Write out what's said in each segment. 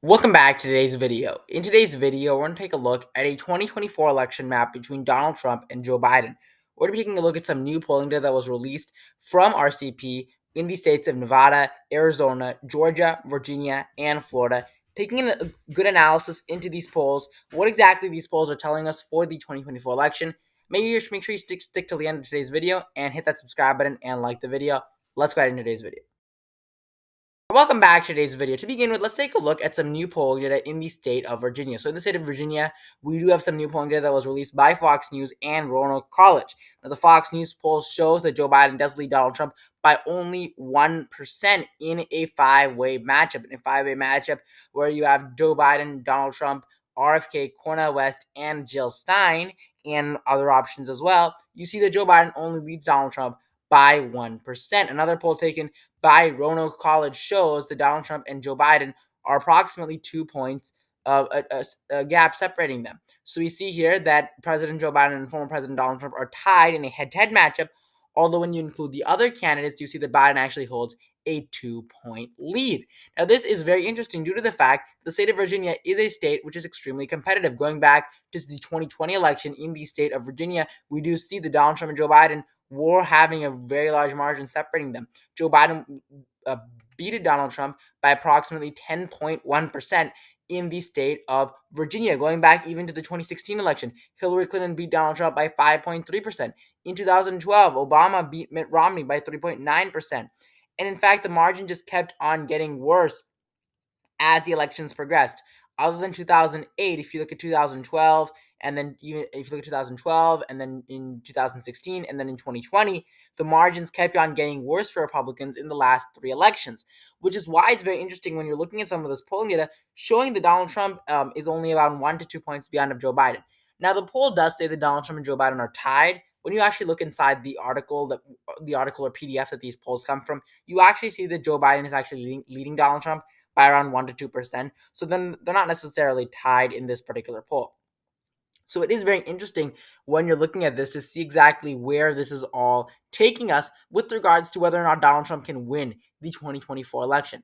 Welcome back to today's video. In today's video, we're going to take a look at a 2024 election map between Donald Trump and Joe Biden. We're going to be taking a look at some new polling data that was released from RCP in the states of Nevada, Arizona, Georgia, Virginia, and Florida, taking a good analysis into these polls, what exactly these polls are telling us for the 2024 election. Make sure you stick till the end of today's video and hit that subscribe button and like the video. Let's go ahead into today's video. Welcome back to today's video. To begin with, let's take a look at some new polling data in the state of Virginia. So in the state of Virginia, we do have some new polling data that was released by Fox News and Roanoke College. Now, the Fox News poll shows that Joe Biden does lead Donald Trump by only 1% in a five-way matchup. In a five-way matchup where you have Joe Biden, Donald Trump, RFK, Cornel West, and Jill Stein, and other options as well, you see that Joe Biden only leads Donald Trump by 1%. Another poll taken by Roanoke College shows that Donald Trump and Joe Biden are approximately 2 points of a gap separating them. So we see here that President Joe Biden and former President Donald Trump are tied in a head-to-head matchup, although when you include the other candidates, you see that Biden actually holds a 2-point lead. Now, this is very interesting due to the fact the state of Virginia is a state which is extremely competitive. Going back to the 2020 election in the state of Virginia, we do see that Donald Trump and Joe Biden were having a very large margin separating them. Joe Biden beat Donald Trump by approximately 10.1% in the state of Virginia. Going back even to the 2016 election, Hillary Clinton beat Donald Trump by 5.3%. In 2012, Obama beat Mitt Romney by 3.9%. And in fact, the margin just kept on getting worse as the elections progressed. Other than 2008, if you look at 2012, and then even if you look at 2012, and then in 2016, and then in 2020, the margins kept on getting worse for Republicans in the last three elections, which is why it's very interesting when you're looking at some of this polling data showing that Donald Trump is only about 1 to 2 points beyond of Joe Biden. Now, the poll does say that Donald Trump and Joe Biden are tied. When you actually look inside the article or PDF that these polls come from, you actually see that Joe Biden is actually leading Donald Trump by around 1 to 2%. So then they're not necessarily tied in this particular poll. So it is very interesting when you're looking at this to see exactly where this is all taking us with regards to whether or not Donald Trump can win the 2024 election.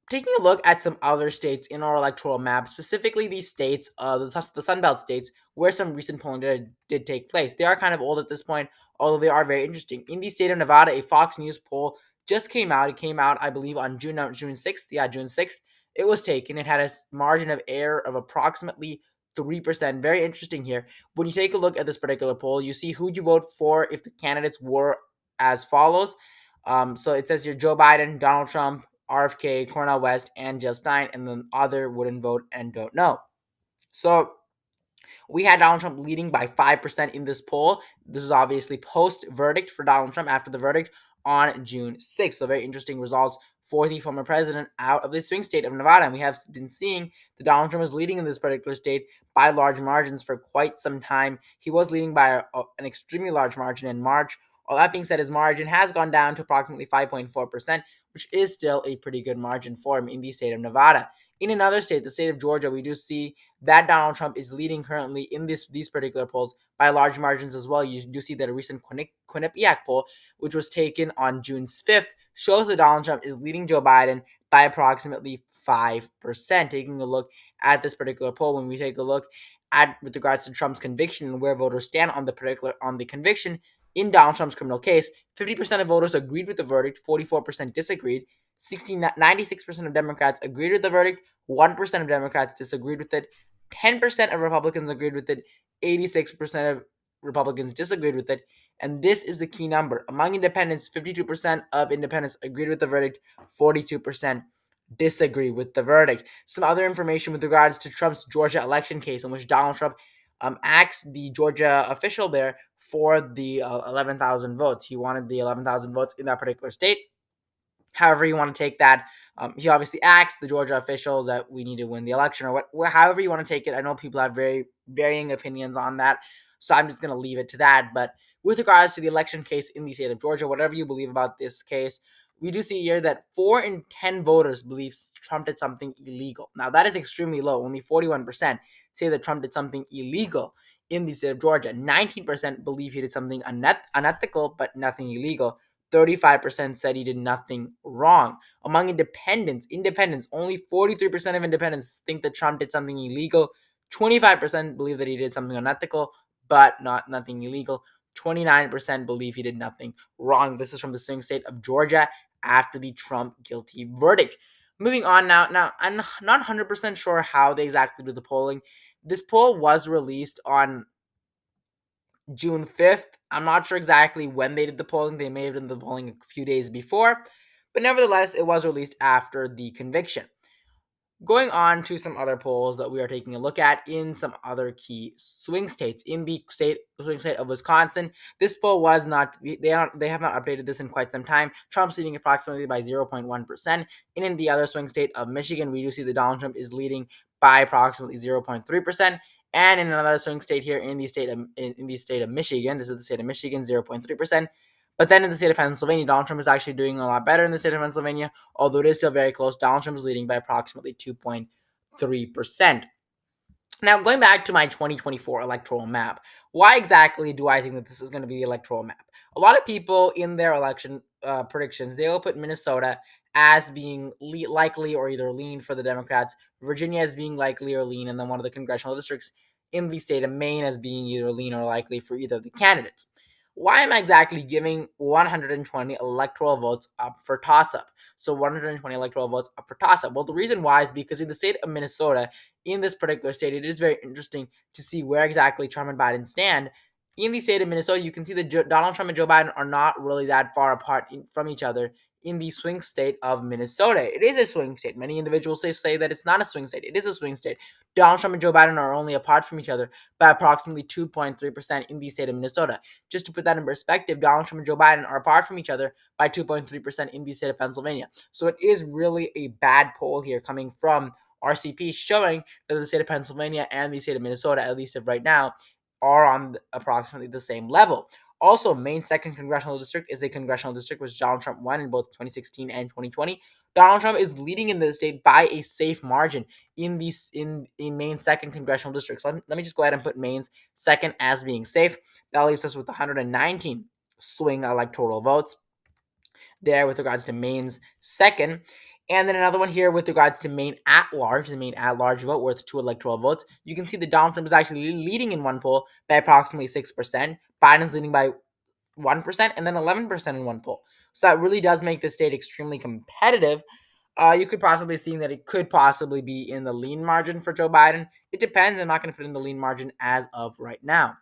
Taking a look at some other states in our electoral map, specifically these states, the Sunbelt states, where some recent polling did take place. They are kind of old at this point, although they are very interesting. In the state of Nevada, a Fox News poll just came out. It came out, I believe, on June 6th. Yeah, June 6th. It was taken. It had a margin of error of approximately 3%. Very interesting here. When you take a look at this particular poll, you see who'd you vote for if the candidates were as follows. So it says here Joe Biden, Donald Trump, RFK, Cornel West, and Jill Stein, and then other wouldn't vote and don't know. So we had Donald Trump leading by 5% in this poll. This is obviously post-verdict for Donald Trump after the verdict on June 6th. So very interesting results for the former president out of the swing state of Nevada. And we have been seeing that Donald Trump is leading in this particular state by large margins for quite some time. He was leading by an extremely large margin in March. All that being said, his margin has gone down to approximately 5.4%, which is still a pretty good margin for him in the state of Nevada. In another state, the state of Georgia, we do see that Donald Trump is leading currently in these particular polls by large margins as well. You do see that a recent Quinnipiac poll, which was taken on June 5th, shows that Donald Trump is leading Joe Biden by approximately 5%. Taking a look at this particular poll, when we take a look at with regards to Trump's conviction and where voters stand on the conviction in Donald Trump's criminal case, 50% of voters agreed with the verdict, 44% disagreed. 96% of Democrats agreed with the verdict, 1% of Democrats disagreed with it, 10% of Republicans agreed with it, 86% of Republicans disagreed with it, and this is the key number. Among independents, 52% of independents agreed with the verdict, 42% disagree with the verdict. Some other information with regards to Trump's Georgia election case, in which Donald Trump asked the Georgia official there for the 11,000 votes. He wanted the 11,000 votes in that particular state. However you want to take that, he obviously asked the Georgia officials that we need to win the election, or however you want to take it. I know people have very varying opinions on that, so I'm just going to leave it to that. But with regards to the election case in the state of Georgia, whatever you believe about this case, we do see here that 4 in 10 voters believe Trump did something illegal. Now, that is extremely low. Only 41% say that Trump did something illegal in the state of Georgia. 19% believe he did something unethical, but nothing illegal. 35% said he did nothing wrong. Among independents, only 43% of independents think that Trump did something illegal. 25% believe that he did something unethical, but nothing illegal. 29% believe he did nothing wrong. This is from the swing state of Georgia after the Trump guilty verdict. Moving on now. Now, I'm not 100% sure how they exactly do the polling. This poll was released on June 5th. I'm not sure exactly when they did the polling. They may have done the polling a few days before, but nevertheless, it was released after the conviction. Going on to some other polls that we are taking a look at in some other key swing states. In the swing state of Wisconsin, this poll was not they have not updated this in quite some time. Trump's leading approximately by 0.1%. And in the other swing state of Michigan, we do see that Donald Trump is leading by approximately 0.3%. And in another swing state here in the state of Michigan, this is the state of Michigan, 0.3%. But then in the state of Pennsylvania, Donald Trump is actually doing a lot better in the state of Pennsylvania, although it is still very close. Donald Trump is leading by approximately 2.3%. Now, going back to my 2024 electoral map, why exactly do I think that this is going to be the electoral map? A lot of people in their election predictions, they will put Minnesota as being likely or either lean for the Democrats, Virginia as being likely or lean, and then one of the congressional districts in the state of Maine as being either lean or likely for either of the candidates. Why am I exactly giving 120 electoral votes up for toss-up? So 120 electoral votes up for toss-up. Well, the reason why is because in the state of Minnesota, in this particular state, it is very interesting to see where exactly Trump and Biden stand. In the state of Minnesota, you can see that Donald Trump and Joe Biden are not really that far apart from each other in the swing state of Minnesota. It is a swing state. Many individuals say that it's not a swing state. It is a swing state. Donald Trump and Joe Biden are only apart from each other by approximately 2.3% in the state of Minnesota. Just to put that in perspective, Donald Trump and Joe Biden are apart from each other by 2.3% in the state of Pennsylvania. So it is really a bad poll here coming from RCP, showing that the state of Pennsylvania and the state of Minnesota, at least of right now, are on approximately the same level. Also, Maine's second congressional district is a congressional district which Donald Trump won in both 2016 and 2020. Donald Trump is leading in the state by a safe margin in Maine's second congressional district. So let me just go ahead and put Maine's second as being safe. That leaves us with 119 swing electoral votes there with regards to Maine's second. And then another one here with regards to Maine at large, the Maine at large vote worth 2 electoral votes. You can see that Donald Trump is actually leading in one poll by approximately 6%. Biden's leading by 1% and then 11% in one poll. So that really does make the state extremely competitive. You could possibly see that it could possibly be in the lean margin for Joe Biden. It depends. I'm not going to put in the lean margin as of right now.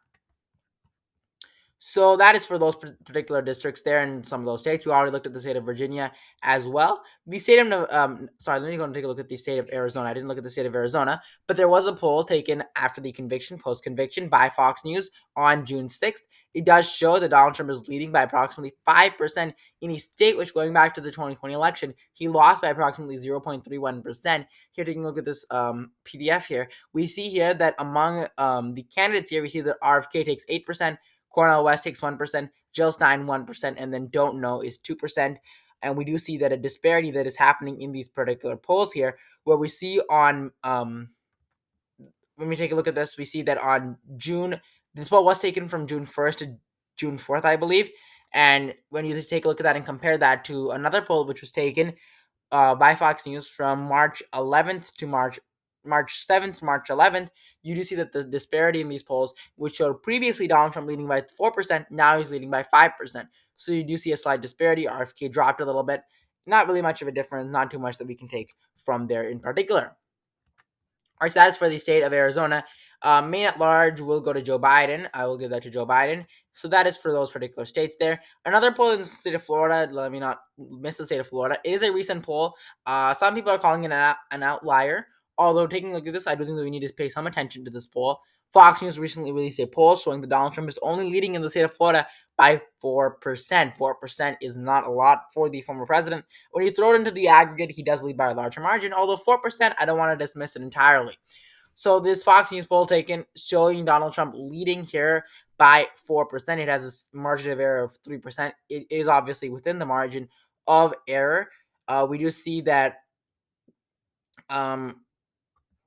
So that is for those particular districts there in some of those states. We already looked at the state of Virginia as well. The state of let me go and take a look at the state of Arizona. I didn't look at the state of Arizona, but there was a poll taken after the conviction, post-conviction, by Fox News on June 6th. It does show that Donald Trump is leading by approximately 5% in a state which, going back to the 2020 election, he lost by approximately 0.31%. Here, taking a look at this PDF here, we see here that among the candidates here, we see that RFK takes 8%, Cornel West takes 1%, Jill Stein 1%, and then Don't Know is 2%. And we do see that a disparity that is happening in these particular polls here, where we see on, when we take a look at this, we see that on this poll was taken from June 1st to June 4th, I believe. And when you take a look at that and compare that to another poll which was taken by Fox News from March 11th to March 7th to March 11th, you do see that the disparity in these polls, which showed previously Donald Trump leading by 4%, now he's leading by 5%. So you do see a slight disparity. RFK dropped a little bit. Not really much of a difference, not too much that we can take from there in particular. All right, so that's for the state of Arizona. Maine at large will go to Joe Biden. I will give that to Joe Biden. So that is for those particular states there. Another poll in the state of Florida. Let me not miss the state of Florida. It is a recent poll. Some people are calling it an outlier. Although taking a look at this, I do think that we need to pay some attention to this poll. Fox News recently released a poll showing that Donald Trump is only leading in the state of Florida by 4%. 4% is not a lot for the former president. When you throw it into the aggregate, he does lead by a larger margin. Although 4%, I don't want to dismiss it entirely. So this Fox News poll taken showing Donald Trump leading here by 4%. It has a margin of error of 3%. It is obviously within the margin of error. We do see that.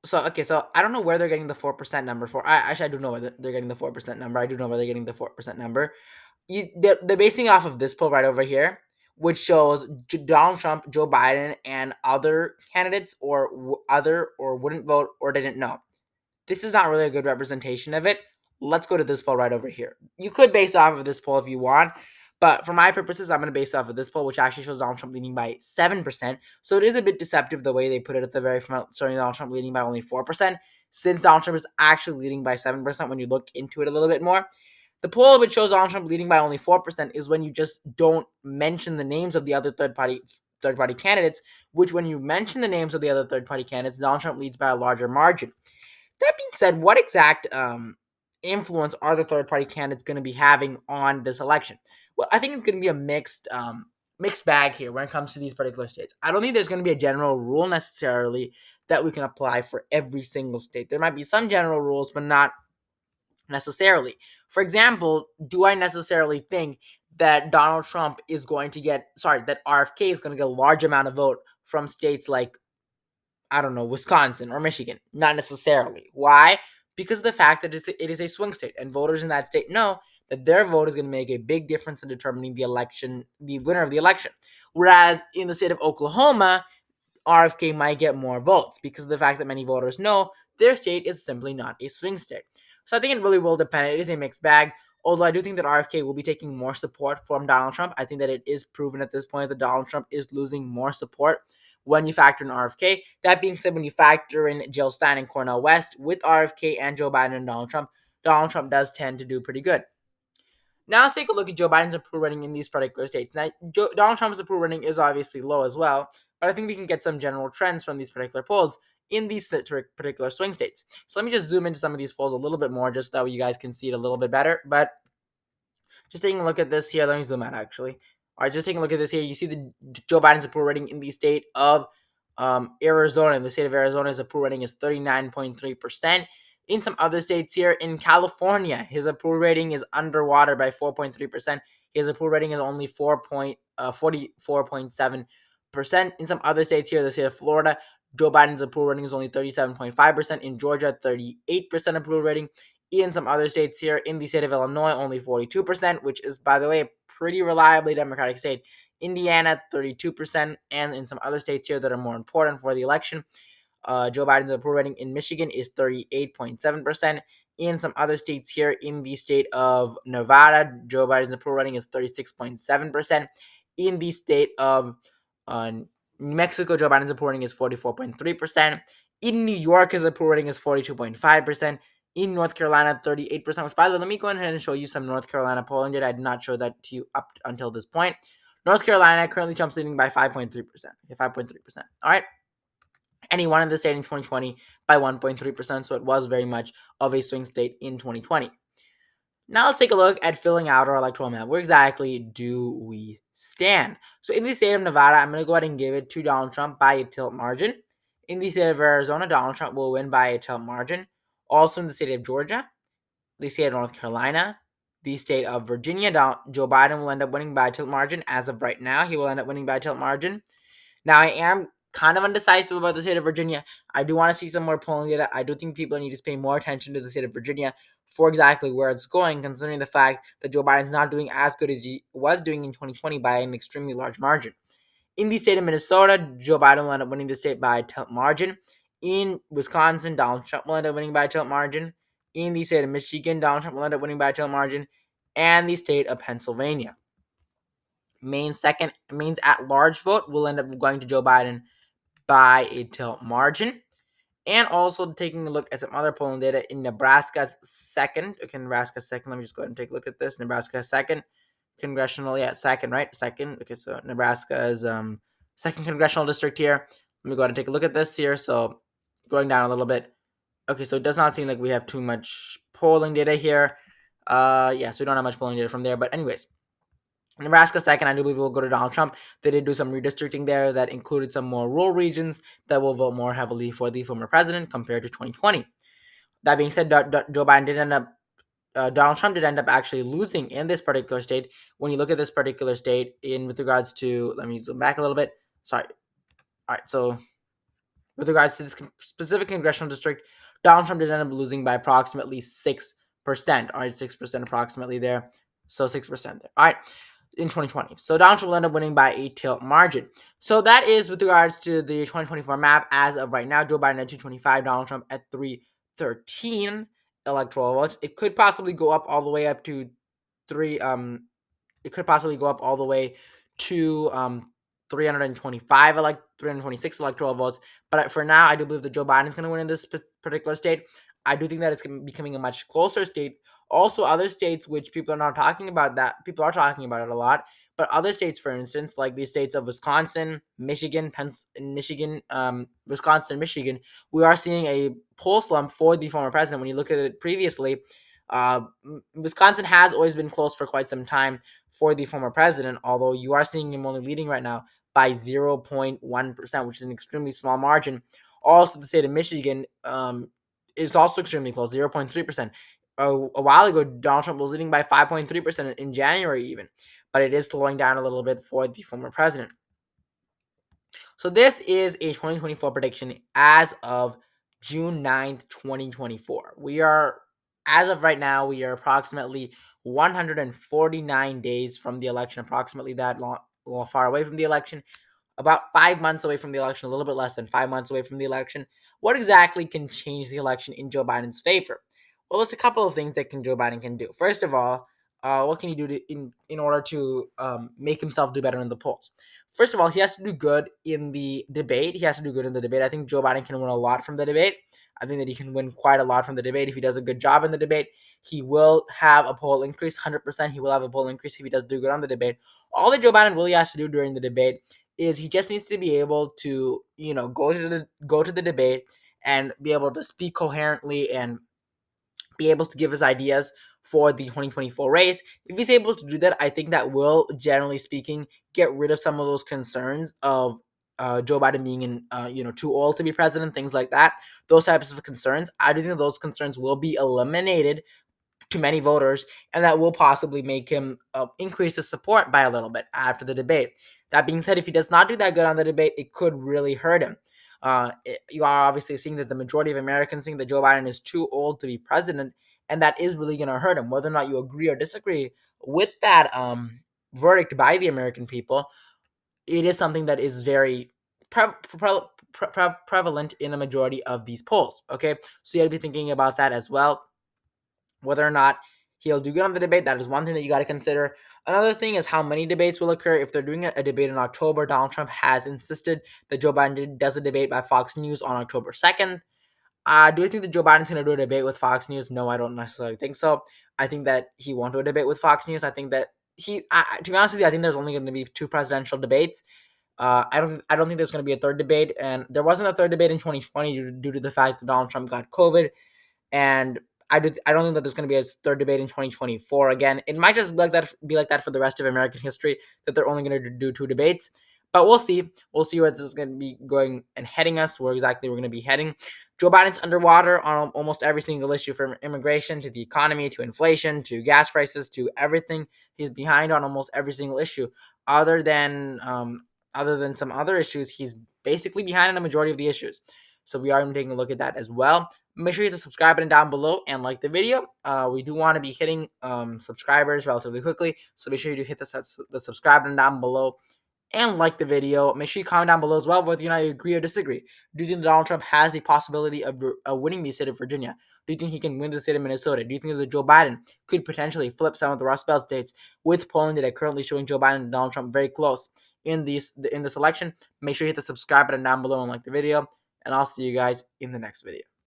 So I don't know where they're getting the 4% number for. I do know where they're getting the 4% number. I do know where they're getting the 4% number. They're basing off of this poll right over here. which shows Donald Trump, Joe Biden, and other candidates or other or wouldn't vote or didn't know. This is not really a good representation of it. Let's go to this poll right over here. You could base off of this poll if you want, but for my purposes, I'm going to base off of this poll, which actually shows Donald Trump leading by 7%. So it is a bit deceptive the way they put it at the very front, showing Donald Trump leading by only 4%, since Donald Trump is actually leading by 7% when you look into it a little bit more. The poll which shows Donald Trump leading by only 4% is when you just don't mention the names of the other third party candidates, which when you mention the names of the other third party candidates, Donald Trump leads by a larger margin. That being said, what exact influence are the third party candidates going to be having on this election? Well, I think it's going to be a mixed bag here when it comes to these particular states. I don't think there's going to be a general rule necessarily that we can apply for every single state. There might be some general rules, but not necessarily. For example, do I necessarily think that Donald Trump is going to that RFK is going to get a large amount of vote from states like, I don't know, Wisconsin or Michigan? Not necessarily. Why? Because of the fact that it is a swing state, and voters in that state know that their vote is going to make a big difference in determining the winner of the election. Whereas in the state of Oklahoma, RFK might get more votes because of the fact that many voters know their state is simply not a swing state. So I think it really will depend. It is a mixed bag. Although I do think that RFK will be taking more support from Donald Trump. I think that it is proven at this point that Donald Trump is losing more support when you factor in RFK. That being said, when you factor in Jill Stein and Cornel West with RFK and Joe Biden and Donald Trump does tend to do pretty good. Now let's take a look at Joe Biden's approval rating in these particular states. Now, Donald Trump's approval rating is obviously low as well, but I think we can get some general trends from these particular polls in these particular swing states. So let me just zoom into some of these polls a little bit more, just so you guys can see it a little bit better. But just taking a look at this here, let me zoom out actually. All right, just taking a look at this here, you see the Joe Biden's approval rating in the state of Arizona. The state of Arizona's approval rating is 39.3%. In some other states here, in California, his approval rating is underwater by 4.3%. His approval rating is only 44.7%. In some other states here, the state of Florida, Joe Biden's approval rating is only 37.5%. In Georgia, 38% approval rating. In some other states here, in the state of Illinois, only 42%, which is, by the way, a pretty reliably Democratic state. Indiana, 32%, and in some other states here that are more important for the election, Joe Biden's approval rating in Michigan is 38.7%. In some other states here, in the state of Nevada, Joe Biden's approval rating is 36.7%. In the state of New Mexico, Joe Biden's approval rating is 44.3%. In New York, his approval rating is 42.5%. In North Carolina, 38%, which, by the way, let me go ahead and show you some North Carolina polling data. I did not show that to you up until this point. North Carolina, currently Trump's leading by 5.3%. Okay, 5.3%. All right. And he won in the state in 2020 by 1.3%, so it was very much of a swing state in 2020. Now let's take a look at filling out our electoral map. Where exactly do we stand? So in the state of Nevada, I'm going to go ahead and give it to Donald Trump by a tilt margin. In the state of Arizona, Donald Trump will win by a tilt margin. Also in the state of Georgia, the state of North Carolina, the state of Virginia, Joe Biden will end up winning by a tilt margin. As of right now, he will end up winning by a tilt margin. Now, I am kind of undecisive about the state of Virginia. I do want to see some more polling data. I do think people need to pay more attention to the state of Virginia for exactly where it's going, considering the fact that Joe Biden's not doing as good as he was doing in 2020 by an extremely large margin. In the state of Minnesota, Joe Biden will end up winning the state by a tilt margin. In Wisconsin, Donald Trump will end up winning by a tilt margin. In the state of Michigan, Donald Trump will end up winning by a tilt margin. And the state of Pennsylvania. Maine's at-large vote will end up going to Joe Biden by a tilt margin. And also taking a look at some other polling data in Nebraska's second. Okay, Nebraska's second. Let me just go ahead and take a look at this. Nebraska's second. Second, right? Second. Okay, so Nebraska's second congressional district here. Let me go ahead and take a look at this here. So going down a little bit. Okay, so it does not seem like we have too much polling data here. So we don't have much polling data from there. But anyways, Nebraska second, I do believe will go to Donald Trump. They did do some redistricting there that included some more rural regions that will vote more heavily for the former president compared to 2020. That being said, Joe Biden did end up Donald Trump did end up actually losing in this particular state. When you look at this particular state with regards to, let me zoom back a little bit. Sorry. All right. So with regards to this specific congressional district, Donald Trump did end up losing by approximately 6%. All right. 6% approximately there. So 6% there. All right. in 2020. So Donald Trump will end up winning by a tilt margin. So that is with regards to the 2024 map as of right now. Joe Biden at 225, Donald Trump at 313 electoral votes. It could possibly go up all the way up to three. It could possibly go up all the way to 326 electoral votes. But for now, I do believe that Joe Biden is going to win in this particular state. I do think that it's becoming a much closer state. Also, other states which people are not talking about, that people are talking about it a lot, but other states, for instance, like the states of Wisconsin, Michigan, Wisconsin, and Michigan, we are seeing a poll slump for the former president. When you look at it previously, uh, Wisconsin has always been close for quite some time for the former president, although you are seeing him only leading right now by 0.1%, which is an extremely small margin. Also, the state of Michigan is also extremely close, 0.3%. A while ago, Donald Trump was leading by 5.3% in January even, but it is slowing down a little bit for the former president. So this is a 2024 prediction as of June 9th, 2024. As of right now, we are approximately 149 days from the election, approximately that long, far away from the election, about 5 months away from the election, a little bit less than 5 months away from the election. What exactly can change the election in Joe Biden's favor? Well, it's a couple of things that Joe Biden can do. First of all, what can he do in order to make himself do better in the polls? First of all, he has to do good in the debate. I think Joe Biden can win a lot from the debate. I think that he can win quite a lot from the debate if he does a good job in the debate. He will have a poll increase, 100%. He will have a poll increase if he does do good on the debate. All that Joe Biden really has to do during the debate is he just needs to be able to, go to the debate and be able to speak coherently and be able to give his ideas for the 2024 race. If he's able to do that, I think that will, generally speaking, get rid of some of those concerns of Joe Biden being too old to be president, things like that. Those types of concerns. I do think those concerns will be eliminated to many voters, and that will possibly make him increase his support by a little bit after the debate. That being said, if he does not do that good on the debate, it could really hurt him. You are obviously seeing that the majority of Americans think that Joe Biden is too old to be president, and that is really going to hurt him. Whether or not you agree or disagree with that verdict by the American people, it is something that is very prevalent in a majority of these polls. Okay, so you have to be thinking about that as well. Whether or not he'll do good on the debate, that is one thing that you got to consider. Another thing is how many debates will occur. If they're doing a debate in October, Donald Trump has insisted that Joe Biden does a debate by Fox News on October 2nd. Do I think that Joe Biden's going to do a debate with Fox News? No, I don't necessarily think so. I think that he won't do a debate with Fox News. I think that to be honest with you, I think there's only going to be two presidential debates. I don't think there's going to be a third debate, and there wasn't a third debate in 2020 due to the fact that Donald Trump got COVID. And I don't think that there's going to be a third debate in 2024 again. It might just be like that for the rest of American history, that they're only going to do two debates. But we'll see. We'll see where this is going to be going and heading us, where exactly we're going to be heading. Joe Biden's underwater on almost every single issue, from immigration to the economy to inflation to gas prices to everything. He's behind on almost every single issue. Other than some other issues, he's basically behind on a majority of the issues. So we are taking a look at that as well. Make sure you hit the subscribe button down below and like the video. We do want to be hitting subscribers relatively quickly, so make sure you do hit the subscribe button down below and like the video. Make sure you comment down below as well whether you agree or disagree. Do you think Donald Trump has the possibility of winning the state of Virginia? Do you think he can win the state of Minnesota? Do you think that Joe Biden could potentially flip some of the Rust Belt states, with polling data currently showing Joe Biden and Donald Trump very close in this election? Make sure you hit the subscribe button down below and like the video, and I'll see you guys in the next video.